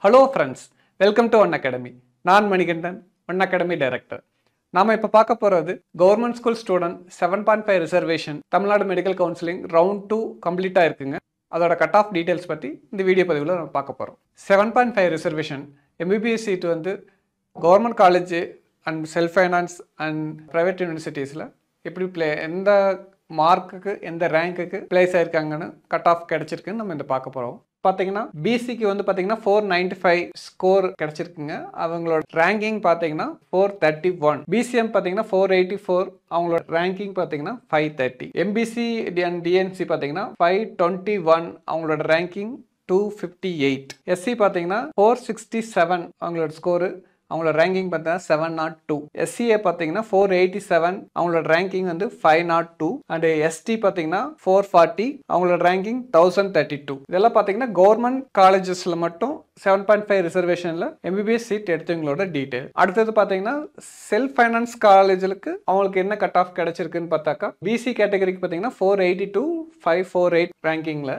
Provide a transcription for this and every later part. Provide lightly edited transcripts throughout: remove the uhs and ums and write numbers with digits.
Hello friends, welcome to One Academy. நான் Manikandan, One Academy Director. நாம இப்ப பார்க்க போறது government school student 7.5 reservation Tamil Nadu medical counselling round 2 கம்ப்ளீட்டா இருக்குங்க. அதோட கட் ஆஃப் டீடைல்ஸ் பத்தி இந்த வீடியோ பதிவில் நம்ம பார்க்க போறோம். 7.5 ரிசர்வேஷன் MBBS சீட் வந்து government college and self finance and private யூனிவர்சிட்டிஸில் எப்படி எந்த மார்க்குக்கு எந்த ரேங்க்குக்கு பிளேஸ் ஆயிருக்காங்கன்னு கட் ஆஃப் கிடைச்சிருக்குன்னு நம்ம இந்த பார்க்க போகிறோம். பார்த்தீங்கன்னா பிசிக்கு வந்து பார்த்தீங்கன்னா 495 ஸ்கோர் கிடைச்சிருக்குங்க. அவங்களோட ரேங்கிங் பார்த்தீங்கன்னா 431. பிசிஎம் பார்த்தீங்கன்னா 484. அவங்களோட ரேங்கிங் பார்த்தீங்கன்னா 530. எம்பிசி அண்ட் டிஎன்சி பார்த்தீங்கன்னா 521. அவங்களோட ரேங்கிங் 258. எஸ்சி பார்த்தீங்கன்னா 467. அவங்களோட ஸ்கோரு. அவங்களோட ரேங்கிங் பார்த்தீங்கன்னா 702. எஸ்சிஏ பார்த்தீங்கன்னா 487. அவங்களோட ரேங்கிங் வந்து 502. அண்ட் எஸ்டி பார்த்தீங்கன்னா 440. அவங்களோட ரேங்கிங் 1032. இதெல்லாம் பார்த்தீங்கன்னா கவர்மெண்ட் காலேஜஸ்ல மட்டும் 7.5 ரிசர்வேஷன்ல MBBS சீட் எடுத்தவங்களோட டீடைல். அடுத்தது பார்த்தீங்கன்னா செல்ஃப் ஃபைனான்ஸ் காலேஜுக்கு அவங்களுக்கு என்ன கட் ஆஃப் கிடைச்சிருக்குன்னு பார்த்தாக்கா பிசி கேட்டகரிக்கு பார்த்தீங்கன்னா 482, 548 ரேங்கிங்ல.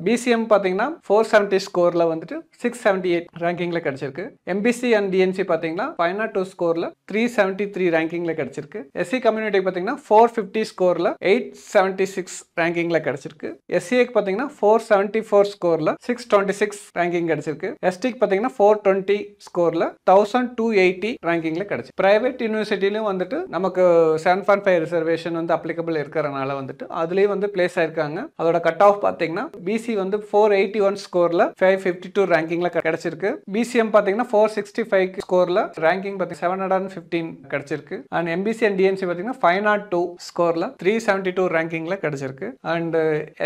பிசிஎம் பார்த்தீங்கன்னா 470 ஸ்கோர்ல வந்துட்டு 678 ரேங்கிங்ல கிடைச்சிருக்கு. எம்பிசி அண்ட் டிஎன்சி பார்த்தீங்கன்னா 502 ஸ்கோர்ல 373 ரேங்கிங்ல கிடைச்சிருக்கு. எஸ்சி கம்யூனிட்டி பார்த்தீங்கன்னா 450 ஸ்கோர்ல 876 ரேங்கிங்ல கிடைச்சிருக்கு. எஸ்சிஏக்கு பார்த்தீங்கன்னா 474 ஸ்கோர்ல 626 ரேங்கிங் கிடைச்சிருக்கு. எஸ்டிக்கு பார்த்தீங்கன்னா 420 ஸ்கோர்ல 1280 ரேங்கிங்ல கிடைச்சிருக்கு. பிரைவேட் யூனிவர்சிட்டிலையும் வந்துட்டு நமக்கு 7.5 ரிசர்வேஷன் வந்து அப்ளிகபிள் இருக்கிறனால வந்துட்டு அதுலயும் வந்து பிளேஸ் ஆயிருக்காங்க. அதோட கட் ஆஃப் பார்த்தீங்கன்னா பிசி வந்து 481 ஸ்கோர்ல 552 ரேங்கிங்ல கிடைச்சிருக்கு. பிசிஎம் பார்த்தீங்கன்னா 465 ஸ்கோர்ல ரேங்கிங் பார்த்தீங்கன்னா 715 கிடைச்சிருக்கு. அண்ட் எம்பிசி அண்ட் டிஎன்சி பார்த்தீங்கன்னா 502 ஸ்கோர்ல 372 ரேங்கிங்ல கிடைச்சிருக்கு. அண்ட்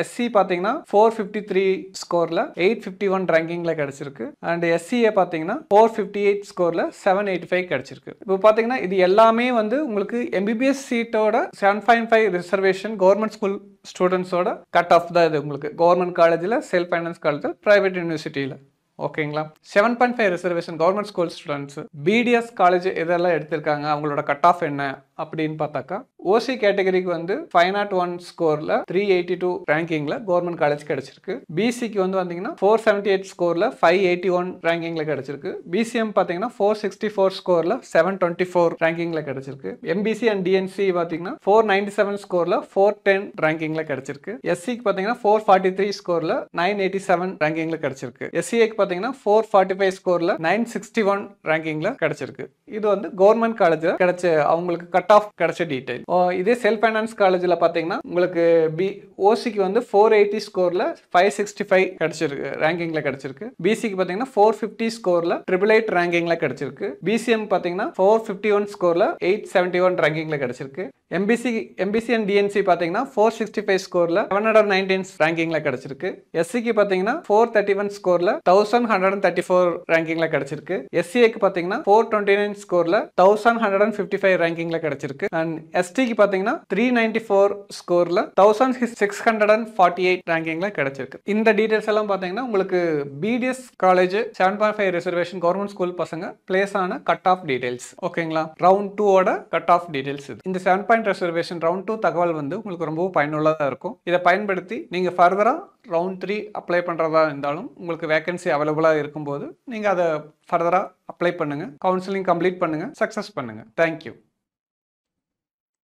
எஸ்சி பார்த்தீங்கன்னா 453 ஸ்கோர்ல 851 ரேங்கிங்ல கிடைச்சிருக்கு. அண்ட் எஸ்சிஏ பார்த்தீங்கன்னா 458 ஸ்கோர்ல 785 கிடைச்சிருக்கு. இப்போ பார்த்தீங்கன்னா இது எல்லாமே வந்து உங்களுக்கு MBBS சீட்டோட 7.5 ரிசர்வேஷன் கவர்மெண்ட் ஸ்கூல் ஸ்டூடெண்ட்ஸோட கட் ஆஃப் தான். இது உங்களுக்கு கவர்மெண்ட் காலேஜில், செல்ஃப் ஃபைனான்ஸ் காலேஜில், பிரைவேட் யூனிவர்சிட்டியில். ஓகேங்களா? 7.5 reservation government school students BDS college இதெல்லாம் எடுத்திருக்காங்க. அவங்களோட கட் ஆஃப் என்ன அப்படின்னு பார்த்தாக்கா ஓசி கேட்டகரிக்கு வந்து 501 ஸ்கோர்ல 382 ரேங்கிங்ல கவர்மெண்ட் காலேஜ் கிடைச்சிருக்கு. பிசிக்கு வந்து வந்தீங்கன்னா 478 ஸ்கோர்ல 581 ரேங்கிங்ல கிடைச்சிருக்கு. பிசிஎம் பார்த்தீங்கன்னா 464 ஸ்கோர்ல 724 ரேங்கிங்ல கிடைச்சிருக்கு. எம்பிசி அண்ட் டிஎன்சி பார்த்தீங்கன்னா 497 ஸ்கோர்ல 410 ரேங்கிங்ல கிடைச்சிருக்கு. எஸ்சிக்கு பார்த்தீங்கன்னா 443 ஸ்கோர்ல 987 ரேங்கிங்ல கிடைச்சிருக்கு. எஸ்சிஏக்கு பார்த்தீங்கன்னா 445 ஸ்கோர்ல 961 ரேங்கிங்ல கிடைச்சிருக்கு. இது வந்து கவர்மெண்ட் காலேஜ்ல கிடைச்ச அவங்களுக்கு கட் ஆஃப் கிடைச்ச டீடைல். இதே செல்ஃப் ஃபைனான்ஸ் காலேஜில் பார்த்தீங்கன்னா உங்களுக்கு ஓசிக்கு வந்து 480 ஸ்கோர்ல 565 கிடைச்சிருக்கு, ரேங்கிங்ல கிடைச்சிருக்கு. பிசிக்கு பார்த்தீங்கன்னா 450 ஸ்கோர்ல 888 ரேங்கிங்ல கிடைச்சிருக்கு. பிசிஎம் பார்த்தீங்கன்னா 451 ஸ்கோர்ல 871 ரேங்கிங்ல கிடைச்சிருக்கு. எம்பிசி அண்ட் டிஎன்சி பார்த்தீங்கன்னா 465 ஸ்கோர்ல 719 ரேங்கிங்ல கிடைச்சிருக்கு. எஸ்சிக்கு பார்த்தீங்கன்னா 431 ஸ்கோர்ல 1134 ரேங்கிங்ல கிடைச்சிருக்கு. எஸ்சிஏக்கு பார்த்தீங்கன்னா 429 ஸ்கோர்ல 1155 ரேங்கிங்ல கிடைச்சிருக்கு. அண்ட் எஸ்டிக்கு பார்த்தீங்கன்னா 394 ஸ்கோர்ல 1648 ரேங்கிங்ல கிடைச்சிருக்கு. இந்த டீடைல்ஸ் எல்லாம் பார்த்தீங்கன்னா உங்களுக்கு BDS college 7.5 reservation government school பசங்க பிளேஸ் ஆன கட் ஆஃப் டீடைல்ஸ். ஓகேங்களா? ரவுண்ட் 2 ஓட கட் ஆஃப் டீடைல்ஸ். இந்த 7 ரிசர்வேஷன் ரவுண்ட் 2 தகவல் வந்து உங்களுக்கு ரொம்ப பயனுள்ளதாக இருக்கும். இதை பயன்படுத்தி நீங்க ஃபர்தரா ரவுண்ட் 3 அப்ளை பண்றதா இருந்தாலும் உங்களுக்கு வேகன்சி அவைலபிளாக இருக்கும்போது நீங்க அதை ஃபர்தரா அப்ளை பண்ணுங்க, கவுன்சிலிங் கம்ப்ளீட் பண்ணுங்க, சக்சஸ் பண்ணுங்க. தேங்க்யூ.